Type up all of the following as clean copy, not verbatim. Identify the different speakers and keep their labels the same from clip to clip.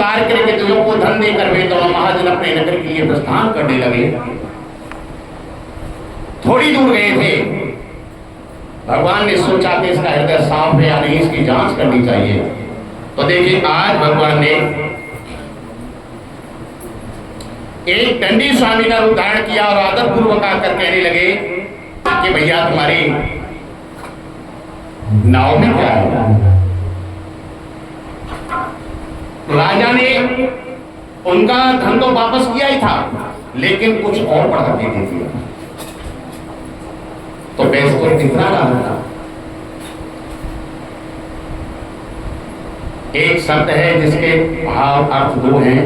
Speaker 1: कार्य करके दोनों को धन देकर वे दोनों महाजन अपने नगर के लिए प्रस्थान करने लगे। थोड़ी दूर गए थे, भगवान ने सोचा कि इसका हृदय साफ है या नहीं, इसकी जांच करनी चाहिए। तो देखिए आज भगवान ने एक दंडी स्वामी का रूप धारण किया और आदर पूर्वक आकर कहने लगे कि भैया तुम्हारी नाव में क्या है। राजा ने उनका धन तो वापस किया ही था, लेकिन कुछ और बढ़ा के दे दिया। तो पैसे तो कितना रहा था। एक शब्द है जिसके भाव अर्थ दो हैं।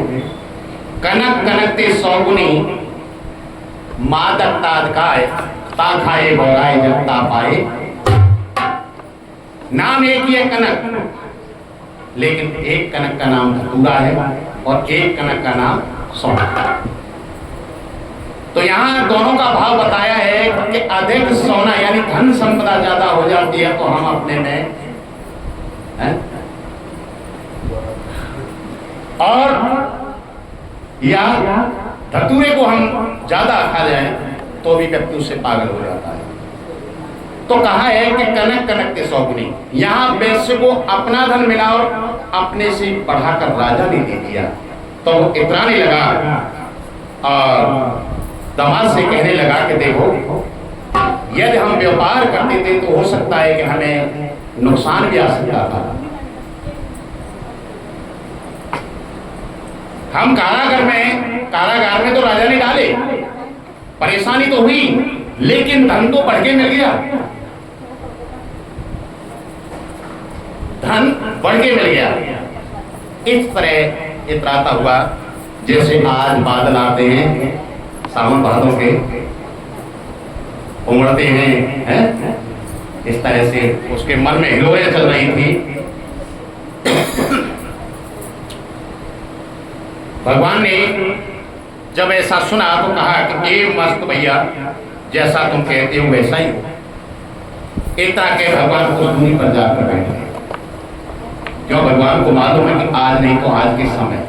Speaker 1: कनक कनकते सौगुनी मादक तादकाय ता खाए बोराए जब ता पाए। नाम एक ही है कनक, लेकिन एक कनक का नाम धतूरा है और एक कनक का नाम सोना। तो यहाँ दोनों का भाव बताया है कि अधिक सोना यानी धन संपदा ज्यादा हो जाती है तो हम अपने में है? और या धतूरे को हम ज्यादा खा जाए तो भी व्यक्ति उससे पागल हो जाता है। तो कहा है कि कनक कनक के सौगुनी, यहाँ वैश्य को अपना धन मिला और अपने से बढ़ाकर राजा ने दे दिया। तो वो इतराने लगा और दामाद से कहने लगा कि देखो, यदि हम व्यापार करते थे तो हो सकता है कि हमें नुकसान भी आ सकता था। हम कारागार में तो राजा ने डाले, परेशानी तो हुई, लेकिन धन तो बढ़ के मिल गया। धन बढ़ के मिल गया। इस तरह इतराता हुआ जैसे आज बादल आते हैं सावन भादों के, उमड़ते हैं, इस तरह से उसके मन में हिलोरें चल रही थी। भगवान ने जब ऐसा सुना तो कहा कि ए मस्त भैया, जैसा तुम कहते हो वैसा ही हो। इतना के भगवान को दूरी पर जाकर बैठे, क्यों भगवान को मालूम है कि आज नहीं तो आज के समय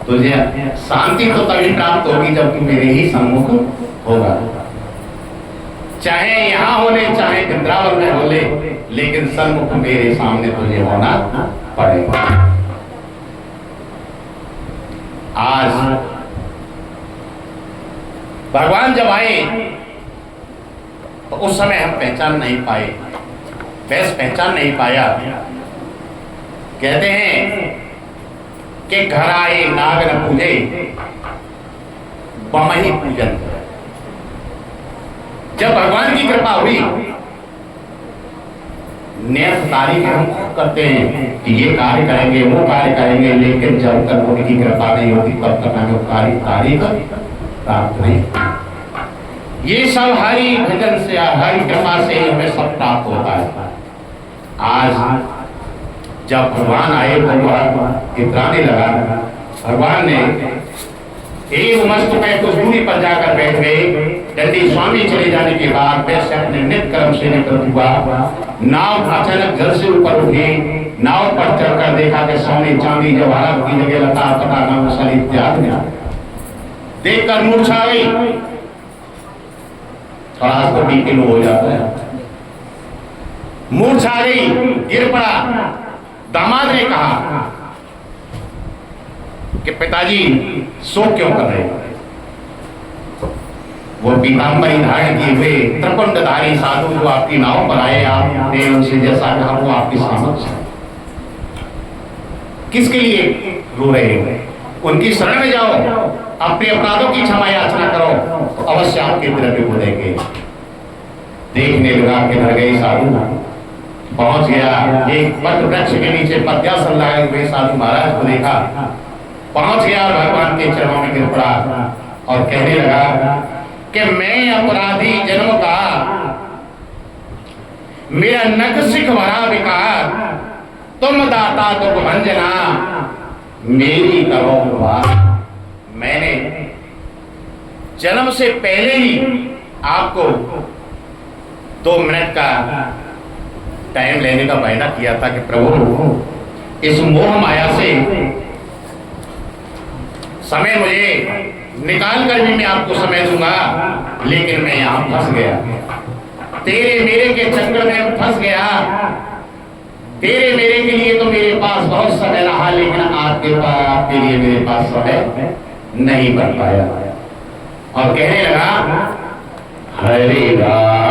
Speaker 1: तुझे शांति तो तभी प्राप्त होगी जब तू मेरे ही सम्मुख होगा। चाहे यहाँ होले चाहे वृंदावन में होले, लेकिन सम्मुख मेरे सामने तुझे होना पड़ेगा। आज भगवान जब आए तो उस समय हम पहचान नहीं पाए, वैसे पहचान नहीं पाया। कहते हैं कि घर आए नाग न पूजे बमही पूजन। जब भगवान की कृपा हुई, नियत तारीख हम करते हैं कि ये कार्य करेंगे वो कार्य करेंगे, लेकिन जब तक उनकी कृपा नहीं होती तब तक हमें कार्य तारीख प्राप्त नहीं। ये सब हरि भजन से हरि कृपा से हमें सब प्राप्त होता है। आज जब भगवान आए तो इतराने लगा। भगवान ने एक मस्त में कुछ दूरी पर जाकर बैठ गए। दंडी स्वामी चले जाने के बाद वैसे अपने नित्य कर्म से निवृत्त हुआ। नाव अचानक जल से ऊपर उठी, नाव पर चढ़कर देखा कि सोने चांदी जवाहरात की जगह लता पता नाम सारी इत्यादि देखकर मूर्छा गई। थोड़ा तो बीपी लो हो जाता है, मूर्छा गई, गिर पड़ा। दामाद ने कहा कि पिताजी शोक क्यों कर रहे हैं? वो पीताम्बरी धारण किए हुए त्रिपुंडधारी साधु जो आपकी नाव पर आए, आपने उनसे जैसा कहा वो आपकी समझ किसके लिए रो रहे हो? उनकी शरण में जाओ, अपने अपराधों की क्षमा याचना करो तो अवश्य आपके द्रव्य को देंगे। देखने लगा कि घर गए साधु, पहुंच गया एक वट वृक्ष के नीचे पद्यासन लगाए हुए साधु महाराज को देखा, पहुंच गया और भगवान के चरणों में गिर पड़ा और कहने लगा कि मैं अपराधी जन्म का, मेरा नख सिख भरा विकार, तुम दाता तुम भंजना, मेरी करो बात। मैंने जन्म से पहले ही आपको 2 मिनट का टाइम लेने का वायदा किया था कि प्रभु इस मोह माया से समय मुझे निकाल कर भी मैं आपको समय दूंगा, लेकिन मैं यहाँ फंस गया, तेरे मेरे के चक्कर में फंस गया। तेरे मेरे के लिए तो मेरे पास बहुत समय रहा, लेकिन आपके लिए मेरे पास समय नहीं बन पाया। और कहने लगा, हरे राम